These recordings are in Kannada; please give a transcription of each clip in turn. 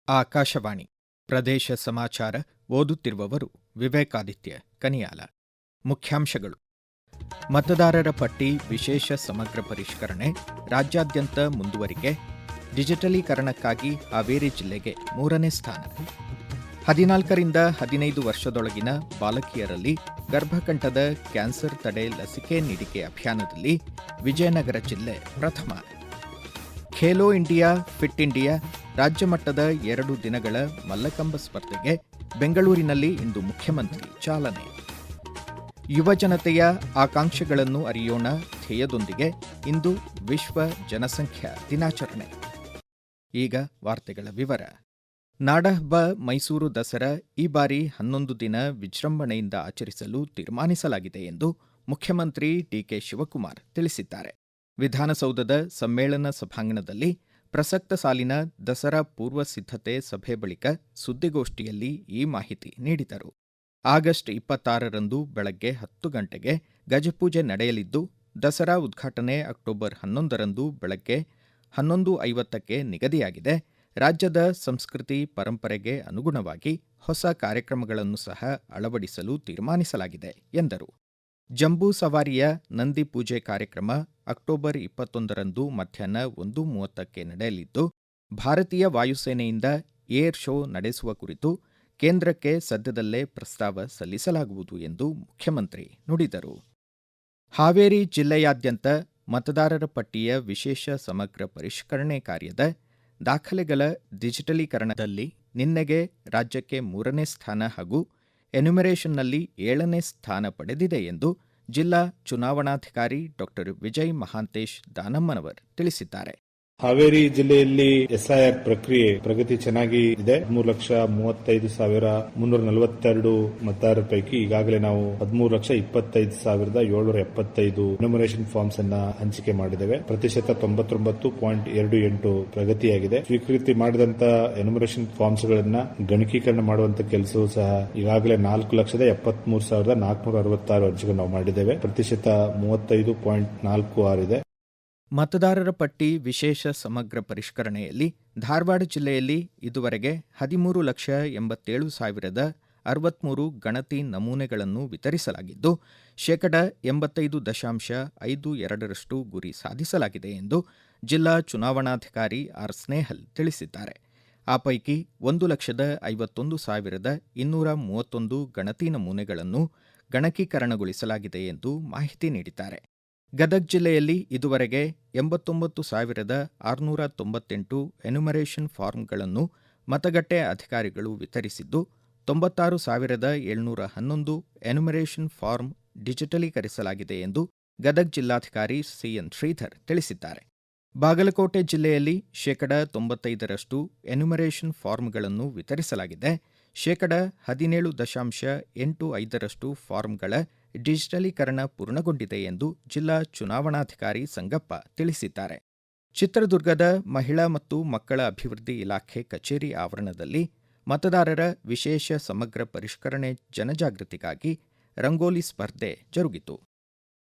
ಆಕಾಶವಾಣಿ ಪ್ರದೇಶ ಸಮಾಚಾರ ಓದುತ್ತಿರುವವರು ವಿವೇಕಾದಿತ್ಯ ಕನಿಯಾಲ. ಮುಖ್ಯಾಂಶಗಳು: ಮತದಾರರ ಪಟ್ಟಿ ವಿಶೇಷ ಸಮಗ್ರ ಪರಿಷ್ಕರಣೆ ರಾಜ್ಯಾದ್ಯಂತ ಮುಂದುವರಿಕೆ. ಡಿಜಿಟಲೀಕರಣಕ್ಕಾಗಿ ಹಾವೇರಿ ಜಿಲ್ಲೆಗೆ 3ನೇ ಸ್ಥಾನ. 14ರಿಂದ 15 ವರ್ಷದೊಳಗಿನ ಬಾಲಕಿಯರಲ್ಲಿ ಗರ್ಭಕಂಠದ ಕ್ಯಾನ್ಸರ್ ತಡೆ ಲಸಿಕೆ ನೀಡಿಕೆ ಅಭಿಯಾನದಲ್ಲಿ ವಿಜಯನಗರ ಜಿಲ್ಲೆ ಪ್ರಥಮ. ಖೇಲೋ ಇಂಡಿಯಾ ಫಿಟ್ ಇಂಡಿಯಾ ರಾಜ್ಯ ಮಟ್ಟದ 2 ದಿನಗಳ ಮಲ್ಲಕಂಬ ಸ್ಪರ್ಧೆಗೆ ಬೆಂಗಳೂರಿನಲ್ಲಿ ಇಂದು ಮುಖ್ಯಮಂತ್ರಿ ಚಾಲನೆ. ಯುವ ಜನತೆಯ ಆಕಾಂಕ್ಷೆಗಳನ್ನು ಅರಿಯೋಣ ಧ್ಯೇಯದೊಂದಿಗೆ ಇಂದು ವಿಶ್ವ ಜನಸಂಖ್ಯಾ ದಿನಾಚರಣೆ. ಈಗ ವಾರ್ತೆಗಳ ವಿವರ. ನಾಡಹಬ್ಬ ಮೈಸೂರು ದಸರಾ ಈ ಬಾರಿ 11 ದಿನ ವಿಜೃಂಭಣೆಯಿಂದ ಆಚರಿಸಲು ತೀರ್ಮಾನಿಸಲಾಗಿದೆ ಎಂದು ಮುಖ್ಯಮಂತ್ರಿ ಡಿಕೆ ಶಿವಕುಮಾರ್ ತಿಳಿಸಿದ್ದಾರೆ. ವಿಧಾನಸೌಧದ ಸಮ್ಮೇಳನ ಸಭಾಂಗಣದಲ್ಲಿ ಪ್ರಸಕ್ತ ಸಾಲಿನ ದಸರಾ ಪೂರ್ವ ಸಿದ್ಧತೆ ಸಭೆ ಬಳಿಕ ಸುದ್ದಿಗೋಷ್ಠಿಯಲ್ಲಿ ಈ ಮಾಹಿತಿ ನೀಡಿದರು. ಆಗಸ್ಟ್ 26ರಂದು ಬೆಳಗ್ಗೆ 10 ಗಂಟೆಗೆ ಗಜಪೂಜೆ ನಡೆಯಲಿದ್ದು, ದಸರಾ ಉದ್ಘಾಟನೆ ಅಕ್ಟೋಬರ್ 11ರಂದು ಬೆಳಗ್ಗೆ 11:50ಕ್ಕೆ ನಿಗದಿಯಾಗಿದೆ. ರಾಜ್ಯದ ಸಂಸ್ಕೃತಿ ಪರಂಪರೆಗೆ ಅನುಗುಣವಾಗಿ ಹೊಸ ಕಾರ್ಯಕ್ರಮಗಳನ್ನು ಸಹ ಅಳವಡಿಸಲು ತೀರ್ಮಾನಿಸಲಾಗಿದೆ ಎಂದರು. ಜಂಬೂ ಸವಾರಿಯ ನಂದಿ ಪೂಜೆ ಕಾರ್ಯಕ್ರಮ ಅಕ್ಟೋಬರ್ 21ರಂದು ಮಧ್ಯಾಹ್ನ 1:30ಕ್ಕೆ ನಡೆಯಲಿದ್ದು, ಭಾರತೀಯ ವಾಯುಸೇನೆಯಿಂದ ಏರ್ ಶೋ ನಡೆಸುವ ಕುರಿತು ಕೇಂದ್ರಕ್ಕೆ ಸದ್ಯದಲ್ಲೇ ಪ್ರಸ್ತಾವ ಸಲ್ಲಿಸಲಾಗುವುದು ಎಂದು ಮುಖ್ಯಮಂತ್ರಿ ನುಡಿದರು. ಹಾವೇರಿ ಜಿಲ್ಲೆಯಾದ್ಯಂತ ಮತದಾರರ ಪಟ್ಟಿಯ ವಿಶೇಷ ಸಮಗ್ರ ಪರಿಷ್ಕರಣೆ ಕಾರ್ಯದ ದಾಖಲೆಗಳ ಡಿಜಿಟಲೀಕರಣದಲ್ಲಿ ನಿನ್ನೆಗೆ ರಾಜ್ಯಕ್ಕೆ 3ನೇ ಸ್ಥಾನ ಹಾಗೂ ಎನ್ಯುಮರೇಷನ್ನಲ್ಲಿ 7ನೇ ಸ್ಥಾನ ಪಡೆದಿದೆ ಎಂದು ಜಿಲ್ಲಾ ಚುನಾವಣಾಧಿಕಾರಿ ಡಾ ವಿಜಯ್ ಮಹಾಂತೇಶ್ ದಾನಮ್ಮನವರ್ ತಿಳಿಸಿದ್ದಾರೆ. ಹಾವೇರಿ ಜಿಲ್ಲೆಯಲ್ಲಿ ಎಸ್ಐಆರ್ ಪ್ರಕ್ರಿಯೆ ಪ್ರಗತಿ ಚೆನ್ನಾಗಿ ಇದೆ. 13,35,342 ಮತದಾರರ ಪೈಕಿ ಈಗಾಗಲೇ ನಾವು 13,25,775 ಎನ್ಯುಮರೇಷನ್ ಫಾರ್ಮ್ಸ್ ಅನ್ನ ಹಂಚಿಕೆ ಮಾಡಿದ್ದೇವೆ. ಪ್ರತಿಶತ 99.28 ಪ್ರಗತಿಯಾಗಿದೆ. ಸ್ವೀಕೃತಿ ಮಾಡಿದಂತ ಎನ್ಯುಮರೇಷನ್ ಫಾರ್ಮ್ಸ್ ಗಳನ್ನ ಗಣಕೀಕರಣ ಮಾಡುವಂತ ಕೆಲಸವೂ ಸಹ ಈಗಾಗಲೇ 4,73,466 ಅರ್ಜಿಗಳು ನಾವು ಮಾಡಿದ್ದೇವೆ. ಪ್ರತಿಶತ 35.46 ಇದೆ. ಮತದಾರರ ಪಟ್ಟಿ ವಿಶೇಷ ಸಮಗ್ರ ಪರಿಷ್ಕರಣೆಯಲ್ಲಿ ಧಾರವಾಡ ಜಿಲ್ಲೆಯಲ್ಲಿ ಇದುವರೆಗೆ 13,87,063 ಗಣತಿ ನಮೂನೆಗಳನ್ನು ವಿತರಿಸಲಾಗಿದ್ದು, 85.52% ಗುರಿ ಸಾಧಿಸಲಾಗಿದೆ ಎಂದು ಜಿಲ್ಲಾ ಚುನಾವಣಾಧಿಕಾರಿ ಆರ್ ಸ್ನೇಹಲ್ ತಿಳಿಸಿದ್ದಾರೆ. ಆ ಪೈಕಿ 1,51,231 ಗಣತಿ ನಮೂನೆಗಳನ್ನು ಗಣಕೀಕರಣಗೊಳಿಸಲಾಗಿದೆ ಎಂದು ಮಾಹಿತಿ ನೀಡಿದ್ದಾರೆ. ಗದಗ ಜಿಲ್ಲೆಯಲ್ಲಿ ಇದುವರೆಗೆ 89,698 ಎನ್ಯುಮರೇಷನ್ ಫಾರ್ಮ್ಗಳನ್ನು ಮತಗಟ್ಟೆ ಅಧಿಕಾರಿಗಳು ವಿತರಿಸಿದ್ದು, 96,711 ಎನ್ಯುಮರೇಷನ್ ಫಾರ್ಮ್ ಡಿಜಿಟಲೀಕರಿಸಲಾಗಿದೆ ಎಂದು ಗದಗ ಜಿಲ್ಲಾಧಿಕಾರಿ ಸಿಎನ್ ಶ್ರೀಧರ್ ತಿಳಿಸಿದ್ದಾರೆ. ಬಾಗಲಕೋಟೆ ಜಿಲ್ಲೆಯಲ್ಲಿ 95% ಎನ್ಯುಮರೇಷನ್ ಫಾರ್ಮ್ಗಳನ್ನು ವಿತರಿಸಲಾಗಿದೆ. 17.85% ಫಾರ್ಮ್ಗಳ ಡಿಜಿಟಲೀಕರಣ ಪೂರ್ಣಗೊಂಡಿದೆ ಎಂದು ಜಿಲ್ಲಾ ಚುನಾವಣಾಧಿಕಾರಿ ಸಂಗಪ್ಪ ತಿಳಿಸಿದ್ದಾರೆ. ಚಿತ್ರದುರ್ಗದ ಮಹಿಳಾ ಮತ್ತು ಮಕ್ಕಳ ಅಭಿವೃದ್ಧಿ ಇಲಾಖೆ ಕಚೇರಿ ಆವರಣದಲ್ಲಿ ಮತದಾರರ ವಿಶೇಷ ಸಮಗ್ರ ಪರಿಷ್ಕರಣೆ ಜನಜಾಗೃತಿಗಾಗಿ ರಂಗೋಲಿ ಸ್ಪರ್ಧೆ ಜರುಗಿತು.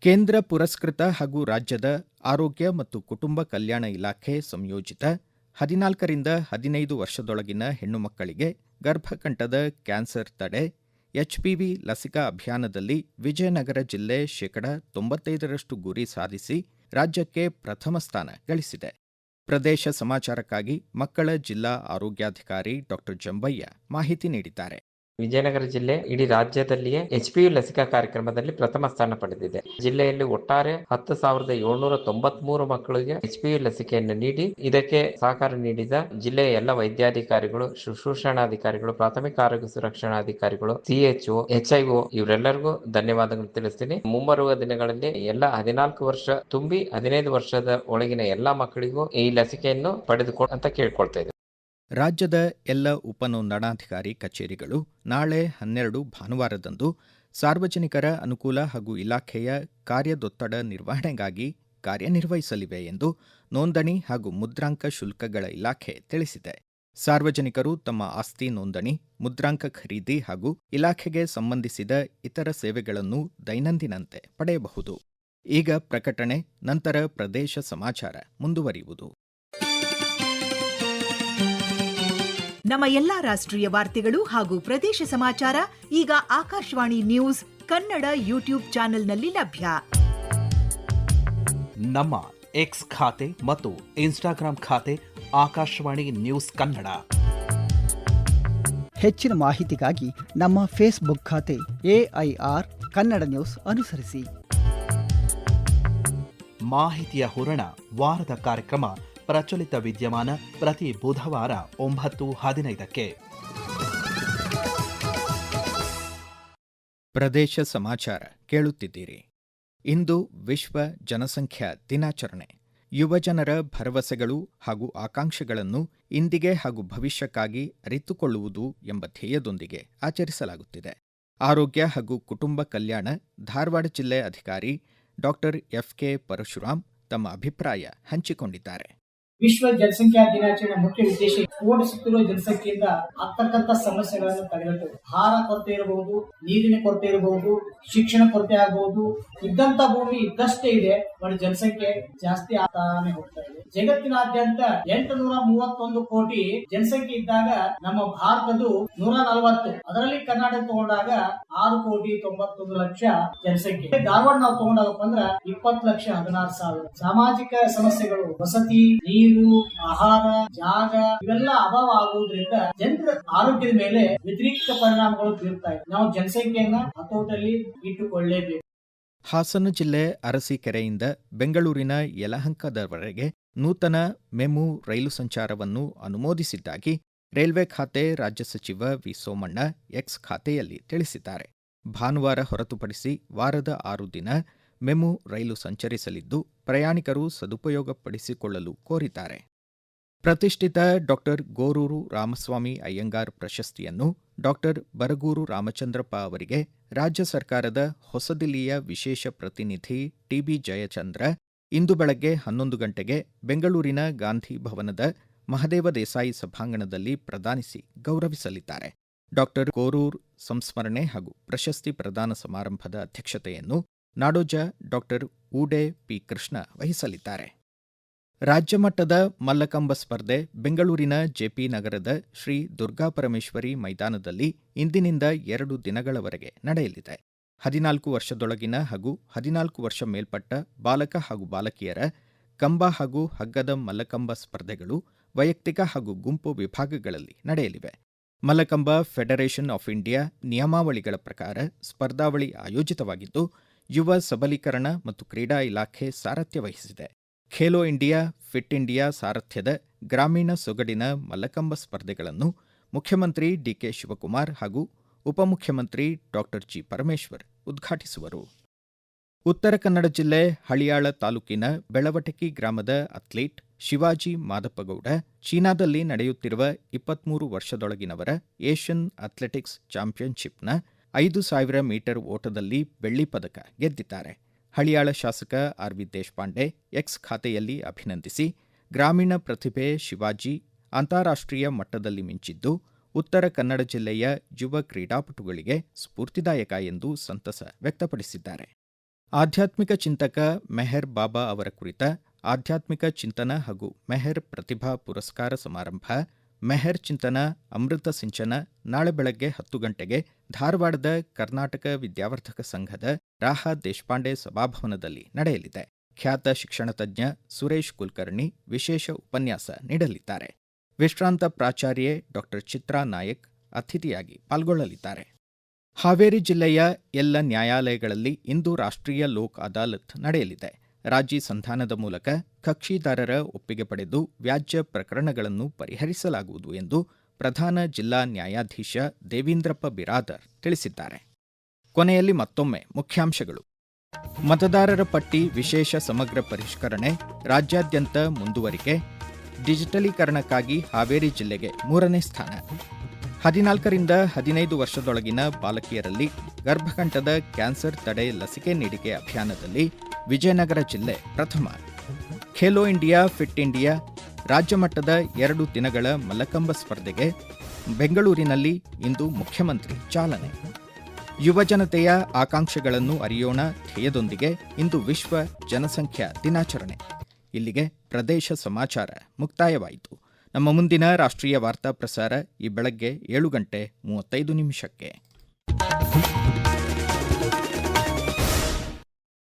ಕೇಂದ್ರ ಪುರಸ್ಕೃತ ಹಾಗೂ ರಾಜ್ಯದ ಆರೋಗ್ಯ ಮತ್ತು ಕುಟುಂಬ ಕಲ್ಯಾಣ ಇಲಾಖೆ ಸಂಯೋಜಿತ 14ರಿಂದ 15 ವರ್ಷದೊಳಗಿನ ಹೆಣ್ಣು ಮಕ್ಕಳಿಗೆ ಗರ್ಭಕಂಠದ ಕ್ಯಾನ್ಸರ್ ತಡೆ HPV ಲಸಿಕಾ ಅಭಿಯಾನದಲ್ಲಿ ವಿಜಯನಗರ ಜಿಲ್ಲೆ 95% ಗುರಿ ಸಾಧಿಸಿ ರಾಜ್ಯಕ್ಕೆ ಪ್ರಥಮ ಸ್ಥಾನ ಗಳಿಸಿದೆ. ಪ್ರದೇಶ ಸಮಾಚಾರಕ್ಕಾಗಿ ಮಕ್ಕಳ ಜಿಲ್ಲಾ ಆರೋಗ್ಯಾಧಿಕಾರಿ ಡಾ ಜಂಬಯ್ಯ ಮಾಹಿತಿ ನೀಡಿದ್ದಾರೆ. ವಿಜಯನಗರ ಜಿಲ್ಲೆ ಇಡೀ ರಾಜ್ಯದಲ್ಲಿಯೇ HPV ಲಸಿಕಾ ಕಾರ್ಯಕ್ರಮದಲ್ಲಿ ಪ್ರಥಮ ಸ್ಥಾನ ಪಡೆದಿದೆ. ಜಿಲ್ಲೆಯಲ್ಲಿ ಒಟ್ಟಾರೆ 10,793 ಮಕ್ಕಳಿಗೆ HPV ಲಸಿಕೆಯನ್ನು ನೀಡಿ ಇದಕ್ಕೆ ಸಹಕಾರ ನೀಡಿದ ಜಿಲ್ಲೆಯ ಎಲ್ಲ ವೈದ್ಯಾಧಿಕಾರಿಗಳು, ಶುಶ್ರೂಷಣಾಧಿಕಾರಿಗಳು, ಪ್ರಾಥಮಿಕ ಆರೋಗ್ಯ ಸುರಕ್ಷಣಾಧಿಕಾರಿಗಳು, CHO, HIO ಇವರೆಲ್ಲರಿಗೂ ಧನ್ಯವಾದಗಳು ತಿಳಿಸ್ತೀನಿ. ಮುಂಬರುವ ದಿನಗಳಲ್ಲಿ ಎಲ್ಲ 14 ವರ್ಷ ತುಂಬಿ 15 ವರ್ಷದ ಒಳಗಿನ ಎಲ್ಲಾ ಮಕ್ಕಳಿಗೂ ಈ ಲಸಿಕೆಯನ್ನು ಪಡೆದುಕೊಂಡು ಅಂತ ಕೇಳ್ಕೊಳ್ತಾ ಇದ್ದೇವೆ. ರಾಜ್ಯದ ಎಲ್ಲ ಉಪನೋಂದಣಾಧಿಕಾರಿ ಕಚೇರಿಗಳು ನಾಳೆ 12 ಭಾನುವಾರದಂದು ಸಾರ್ವಜನಿಕರ ಅನುಕೂಲ ಹಾಗೂ ಇಲಾಖೆಯ ಕಾರ್ಯದೊತ್ತಡ ನಿರ್ವಹಣೆಗಾಗಿ ಕಾರ್ಯನಿರ್ವಹಿಸಲಿವೆ ಎಂದು ನೋಂದಣಿ ಹಾಗೂ ಮುದ್ರಾಂಕ ಶುಲ್ಕಗಳ ಇಲಾಖೆ ತಿಳಿಸಿದೆ. ಸಾರ್ವಜನಿಕರು ತಮ್ಮ ಆಸ್ತಿ ನೋಂದಣಿ, ಮುದ್ರಾಂಕ ಖರೀದಿ ಹಾಗೂ ಇಲಾಖೆಗೆ ಸಂಬಂಧಿಸಿದ ಇತರ ಸೇವೆಗಳನ್ನು ದೈನಂದಿನಂತೆ ಪಡೆಯಬಹುದು. ಈಗ ಪ್ರಕಟಣೆ, ನಂತರ ಪ್ರದೇಶ ಸಮಾಚಾರ ಮುಂದುವರಿಯುವುದು. ನಮ್ಮ ಎಲ್ಲಾ ರಾಷ್ಟ್ರೀಯ ವಾರ್ತೆಗಳು ಹಾಗೂ ಪ್ರದೇಶ ಸಮಾಚಾರ ಈಗ ಆಕಾಶವಾಣಿ ನ್ಯೂಸ್ ಕನ್ನಡ ಯೂಟ್ಯೂಬ್ ಚಾನೆಲ್ನಲ್ಲಿ ಲಭ್ಯ. ನಮ್ಮ ಎಕ್ಸ್ ಖಾತೆ ಮತ್ತು ಇನ್ಸ್ಟಾಗ್ರಾಂ ಖಾತೆ ಆಕಾಶವಾಣಿ ನ್ಯೂಸ್ ಕನ್ನಡ. ಹೆಚ್ಚಿನ ಮಾಹಿತಿಗಾಗಿ ನಮ್ಮ ಫೇಸ್ಬುಕ್ ಖಾತೆ AIR ಕನ್ನಡ ನ್ಯೂಸ್ ಅನುಸರಿಸಿ. ಮಾಹಿತಿಯ ಹೂರಣ ವಾರದ ಕಾರ್ಯಕ್ರಮ ಪ್ರಚಲಿತ ವಿದ್ಯಮಾನ ಪ್ರತಿ ಬುಧವಾರ 9:15. ಪ್ರದೇಶ ಸಮಾಚಾರ ಕೇಳುತ್ತಿದ್ದೀರಿ. ಇಂದು ವಿಶ್ವ ಜನಸಂಖ್ಯಾ ದಿನಾಚರಣೆ. ಯುವಜನರ ಭರವಸೆಗಳು ಹಾಗೂ ಆಕಾಂಕ್ಷೆಗಳನ್ನು ಇಂದಿಗೆ ಹಾಗೂ ಭವಿಷ್ಯಕ್ಕಾಗಿ ಅರಿತುಕೊಳ್ಳುವುದು ಎಂಬ ಧ್ಯೇಯದೊಂದಿಗೆ ಆಚರಿಸಲಾಗುತ್ತಿದೆ. ಆರೋಗ್ಯ ಹಾಗೂ ಕುಟುಂಬ ಕಲ್ಯಾಣ ಧಾರವಾಡ ಜಿಲ್ಲೆ ಅಧಿಕಾರಿ ಡಾಕ್ಟರ್ FK ಪರಶುರಾಮ್ ತಮ್ಮ ಅಭಿಪ್ರಾಯ ಹಂಚಿಕೊಂಡಿದ್ದಾರೆ. ವಿಶ್ವ ಜನಸಂಖ್ಯಾ ದಿನಾಚರಣೆ ಮುಖ್ಯ ಉದ್ದೇಶ ಓಡಿಸುತ್ತಿರುವ ಜನಸಂಖ್ಯೆಯಿಂದ ಆಗ್ತಕ್ಕಂಥ ಸಮಸ್ಯೆಗಳನ್ನು ತಡೆಗಟ್ಟುವುದು. ಆಹಾರ ಕೊರತೆ ಇರಬಹುದು, ನೀರಿನ ಕೊರತೆ ಇರಬಹುದು, ಶಿಕ್ಷಣ ಕೊರತೆ ಆಗಬಹುದು. ಇದ್ದಂತ ಭೂಮಿ ಇದ್ದಷ್ಟೇ ಇದೆ, ಬಟ್ ಜನಸಂಖ್ಯೆ ಜಾಸ್ತಿ ಆಗ್ತಾನೆ ಹೋಗ್ತಾ ಇದೆ. ಜಗತ್ತಿನಾದ್ಯಂತ 831 ಕೋಟಿ ಜನಸಂಖ್ಯೆ ಇದ್ದಾಗ ನಮ್ಮ ಭಾರತದ್ದು 140, ಅದರಲ್ಲಿ ಕರ್ನಾಟಕ ತಗೊಂಡಾಗ 6,91,00,000 ಜನಸಂಖ್ಯೆ. ಧಾರವಾಡ ನಾವು ತಗೊಂಡಾಗಪ್ಪ ಅಂದ್ರ 20,16,000. ಸಾಮಾಜಿಕ ಸಮಸ್ಯೆಗಳು, ವಸತಿ, ನೀರು, ಆಹಾರ, ಜಾಗ ಇವೆಲ್ಲ ಅಭಾವ ಆಗುವುದರಿಂದ ಜನರ ಆರೋಗ್ಯದ ಮೇಲೆ ವ್ಯತಿರಿಕ್ತ ಪರಿಣಾಮಗಳು ಬೀರ್ತಾ ಇದೆ. ನಾವು ಜನಸಂಖ್ಯೆಯನ್ನ ಹತೋಟಲ್ಲಿ ಇಟ್ಟುಕೊಳ್ಳಲೇಬೇಕು. ಹಾಸನ ಜಿಲ್ಲೆ ಅರಸೀಕೆರೆಯಿಂದ ಬೆಂಗಳೂರಿನ ಯಲಹಂಕದವರೆಗೆ ನೂತನ ಮೆಮು ರೈಲು ಸಂಚಾರವನ್ನು ಅನುಮೋದಿಸಿದ್ದಾಗಿ ರೈಲ್ವೆ ಖಾತೆ ರಾಜ್ಯ ಸಚಿವ ವಿ ಸೋಮಣ್ಣ ಎಕ್ಸ್ ಖಾತೆಯಲ್ಲಿ ತಿಳಿಸಿದ್ದಾರೆ. ಭಾನುವಾರ ಹೊರತುಪಡಿಸಿ ವಾರದ 6 ದಿನ ಮೆಮು ರೈಲು ಸಂಚರಿಸಲಿದ್ದು ಪ್ರಯಾಣಿಕರು ಸದುಪಯೋಗಪಡಿಸಿಕೊಳ್ಳಲು ಕೋರಿದ್ದಾರೆ. ಪ್ರತಿಷ್ಠಿತ ಡಾಕ್ಟರ್ ಗೋರೂರು ರಾಮಸ್ವಾಮಿ ಅಯ್ಯಂಗಾರ್ ಪ್ರಶಸ್ತಿಯನ್ನು ಡಾಕ್ಟರ್ ಬರಗೂರು ರಾಮಚಂದ್ರಪ್ಪ ಅವರಿಗೆ ರಾಜ್ಯ ಸರ್ಕಾರದ ಹೊಸದಿಲ್ಲಿಯ ವಿಶೇಷ ಪ್ರತಿನಿಧಿ TB ಜಯಚಂದ್ರ ಇಂದು ಬೆಳಗ್ಗೆ 11 ಗಂಟೆಗೆ ಬೆಂಗಳೂರಿನ ಗಾಂಧಿ ಭವನದ ಮಹದೇವ ದೇಸಾಯಿ ಸಭಾಂಗಣದಲ್ಲಿ ಪ್ರದಾನಿಸಿ ಗೌರವಿಸಲಿದ್ದಾರೆ. ಡಾಕ್ಟರ್ ಗೋರೂರ್ ಸಂಸ್ಮರಣೆ ಹಾಗೂ ಪ್ರಶಸ್ತಿ ಪ್ರದಾನ ಸಮಾರಂಭದ ಅಧ್ಯಕ್ಷತೆಯನ್ನು ನಾಡೋಜ ಡಾಕ್ಟರ್ ಊಡೆ ಪಿ ಕೃಷ್ಣ ವಹಿಸಲಿದ್ದಾರೆ. ರಾಜ್ಯಮಟ್ಟದ ಮಲ್ಲಕಂಬ ಸ್ಪರ್ಧೆ ಬೆಂಗಳೂರಿನ JP ನಗರದ ಶ್ರೀ ದುರ್ಗಾಪರಮೇಶ್ವರಿ ಮೈದಾನದಲ್ಲಿ ಇಂದಿನಿಂದ 2 ದಿನಗಳವರೆಗೆ ನಡೆಯಲಿದೆ. 14 ವರ್ಷದೊಳಗಿನ ಹಾಗೂ 14 ವರ್ಷ ಮೇಲ್ಪಟ್ಟ ಬಾಲಕ ಹಾಗೂ ಬಾಲಕಿಯರ ಕಂಬ ಹಾಗೂ ಹಗ್ಗದ ಮಲ್ಲಕಂಬ ಸ್ಪರ್ಧೆಗಳು ವೈಯಕ್ತಿಕ ಹಾಗೂ ಗುಂಪು ವಿಭಾಗಗಳಲ್ಲಿ ನಡೆಯಲಿವೆ. ಮಲ್ಲಕಂಬ ಫೆಡರೇಷನ್ ಆಫ್ ಇಂಡಿಯಾ ನಿಯಮಾವಳಿಗಳ ಪ್ರಕಾರ ಸ್ಪರ್ಧಾವಳಿ ಆಯೋಜಿತವಾಗಿದ್ದು ಯುವ ಸಬಲೀಕರಣ ಮತ್ತು ಕ್ರೀಡಾ ಇಲಾಖೆ ಸಾರಥ್ಯ ವಹಿಸಿದೆ. ಖೇಲೋ ಇಂಡಿಯಾ, ಫಿಟ್ ಇಂಡಿಯಾ ಸಾರಥ್ಯದ ಗ್ರಾಮೀಣ ಸೊಗಡಿನ ಮಲ್ಲಕಂಬ ಸ್ಪರ್ಧೆಗಳನ್ನು ಮುಖ್ಯಮಂತ್ರಿ DK ಶಿವಕುಮಾರ್ ಹಾಗೂ ಉಪಮುಖ್ಯಮಂತ್ರಿ ಡಾಕ್ಟರ್ ಜಿ ಪರಮೇಶ್ವರ್ ಉದ್ಘಾಟಿಸುವರು. ಉತ್ತರ ಕನ್ನಡ ಜಿಲ್ಲೆ ಹಳಿಯಾಳ ತಾಲೂಕಿನ ಬೆಳವಟಕಿ ಗ್ರಾಮದ ಅಥ್ಲೀಟ್ ಶಿವಾಜಿ ಮಾದಪ್ಪಗೌಡ ಚೀನಾದಲ್ಲಿ ನಡೆಯುತ್ತಿರುವ 23 ವರ್ಷದೊಳಗಿನವರ ಏಷ್ಯನ್ ಅಥ್ಲೆಟಿಕ್ಸ್ ಚಾಂಪಿಯನ್ಶಿಪ್ನ 5,000 ಮೀಟರ್ ಓಟದಲ್ಲಿ ಬೆಳ್ಳಿ ಪದಕ ಗೆದ್ದಿದ್ದಾರೆ. ಹಳಿಯಾಳ ಶಾಸಕ RV ದೇಶಪಾಂಡೆ ಎಕ್ಸ್ ಖಾತೆಯಲ್ಲಿ ಅಭಿನಂದಿಸಿ, ಗ್ರಾಮೀಣ ಪ್ರತಿಭೆ ಶಿವಾಜಿ ಅಂತಾರಾಷ್ಟ್ರೀಯ ಮಟ್ಟದಲ್ಲಿ ಮಿಂಚಿದ್ದು ಉತ್ತರ ಕನ್ನಡ ಜಿಲ್ಲೆಯ ಯುವ ಕ್ರೀಡಾಪಟುಗಳಿಗೆ ಸ್ಫೂರ್ತಿದಾಯಕ ಎಂದು ಸಂತಸ ವ್ಯಕ್ತಪಡಿಸಿದ್ದಾರೆ. ಆಧ್ಯಾತ್ಮಿಕ ಚಿಂತಕ ಮೆಹರ್ ಬಾಬಾ ಅವರ ಕುರಿತ ಆಧ್ಯಾತ್ಮಿಕ ಚಿಂತನ ಹಾಗೂ ಮೆಹರ್ ಪ್ರತಿಭಾ ಪುರಸ್ಕಾರ ಸಮಾರಂಭ ಮೆಹರ್ ಚಿಂತನ ಅಮೃತ ಸಿಂಚನ ನಾಳೆ ಬೆಳಗ್ಗೆ 10 ಗಂಟೆಗೆ ಧಾರವಾಡದ ಕರ್ನಾಟಕ ವಿದ್ಯಾವರ್ಧಕ ಸಂಘದ ರಾಹ ದೇಶಪಾಂಡೆ ಸಭಾಭವನದಲ್ಲಿ ನಡೆಯಲಿದೆ. ಖ್ಯಾತ ಶಿಕ್ಷಣ ತಜ್ಞ ಸುರೇಶ್ ಕುಲಕರ್ಣಿ ವಿಶೇಷ ಉಪನ್ಯಾಸ ನೀಡಲಿದ್ದಾರೆ. ವಿಶ್ರಾಂತ ಪ್ರಾಚಾರ್ಯೆ ಡಾಕ್ಟರ್ ಚಿತ್ರಾ ನಾಯಕ್ ಅತಿಥಿಯಾಗಿ ಪಾಲ್ಗೊಳ್ಳಲಿದ್ದಾರೆ. ಹಾವೇರಿ ಜಿಲ್ಲೆಯ ಎಲ್ಲ ನ್ಯಾಯಾಲಯಗಳಲ್ಲಿ ಇಂದು ರಾಷ್ಟ್ರೀಯ ಲೋಕ್ ಅದಾಲತ್ ನಡೆಯಲಿದೆ. ರಾಜಿ ಸಂಧಾನದ ಮೂಲಕ ಕಕ್ಷಿದಾರರ ಒಪ್ಪಿಗೆ ಪಡೆದು ವ್ಯಾಜ್ಯ ಪ್ರಕರಣಗಳನ್ನು ಪರಿಹರಿಸಲಾಗುವುದು ಎಂದು ಪ್ರಧಾನ ಜಿಲ್ಲಾ ನ್ಯಾಯಾಧೀಶ ದೇವೀಂದ್ರಪ್ಪ ಬಿರಾದರ್ ತಿಳಿಸಿದ್ದಾರೆ. ಕೊನೆಯಲ್ಲಿ ಮತ್ತೊಮ್ಮೆ ಮುಖ್ಯಾಂಶಗಳು. ಮತದಾರರ ಪಟ್ಟಿ ವಿಶೇಷ ಸಮಗ್ರ ಪರಿಷ್ಕರಣೆ ರಾಜ್ಯಾದ್ಯಂತ ಮುಂದುವರಿಕೆ. ಡಿಜಿಟಲೀಕರಣಕ್ಕಾಗಿ ಹಾವೇರಿ ಜಿಲ್ಲೆಗೆ 3ನೇ ಸ್ಥಾನ. 14ರಿಂದ 15 ವರ್ಷದೊಳಗಿನ ಬಾಲಕಿಯರಲ್ಲಿ ಗರ್ಭಕಂಠದ ಕ್ಯಾನ್ಸರ್ ತಡೆ ಲಸಿಕೆ ನೀಡಿಕೆ ಅಭಿಯಾನದಲ್ಲಿ ವಿಜಯನಗರ ಜಿಲ್ಲೆ ಪ್ರಥಮ. ಖೇಲೋ ಇಂಡಿಯಾ, ಫಿಟ್ ಇಂಡಿಯಾ ರಾಜ್ಯ ಮಟ್ಟದ 2 ದಿನಗಳ ಮಲ್ಲಕಂಬ ಸ್ಪರ್ಧೆಗೆ ಬೆಂಗಳೂರಿನಲ್ಲಿ ಇಂದು ಮುಖ್ಯಮಂತ್ರಿ ಚಾಲನೆ. ಯುವಜನತೆಯ ಆಕಾಂಕ್ಷೆಗಳನ್ನು ಅರಿಯೋಣ ಧ್ಯೇಯದೊಂದಿಗೆ ಇಂದು ವಿಶ್ವ ಜನಸಂಖ್ಯಾ ದಿನಾಚರಣೆ. ಇಲ್ಲಿಗೆ ಪ್ರದೇಶ ಸಮಾಚಾರ ಮುಕ್ತಾಯವಾಯಿತು. ನಮ್ಮ ಮುಂದಿನ ರಾಷ್ಟ್ರೀಯ ವಾರ್ತಾ ಪ್ರಸಾರ ಈ ಬೆಳಗ್ಗೆ 7:35 ನಿಮಿಷಕ್ಕೆ.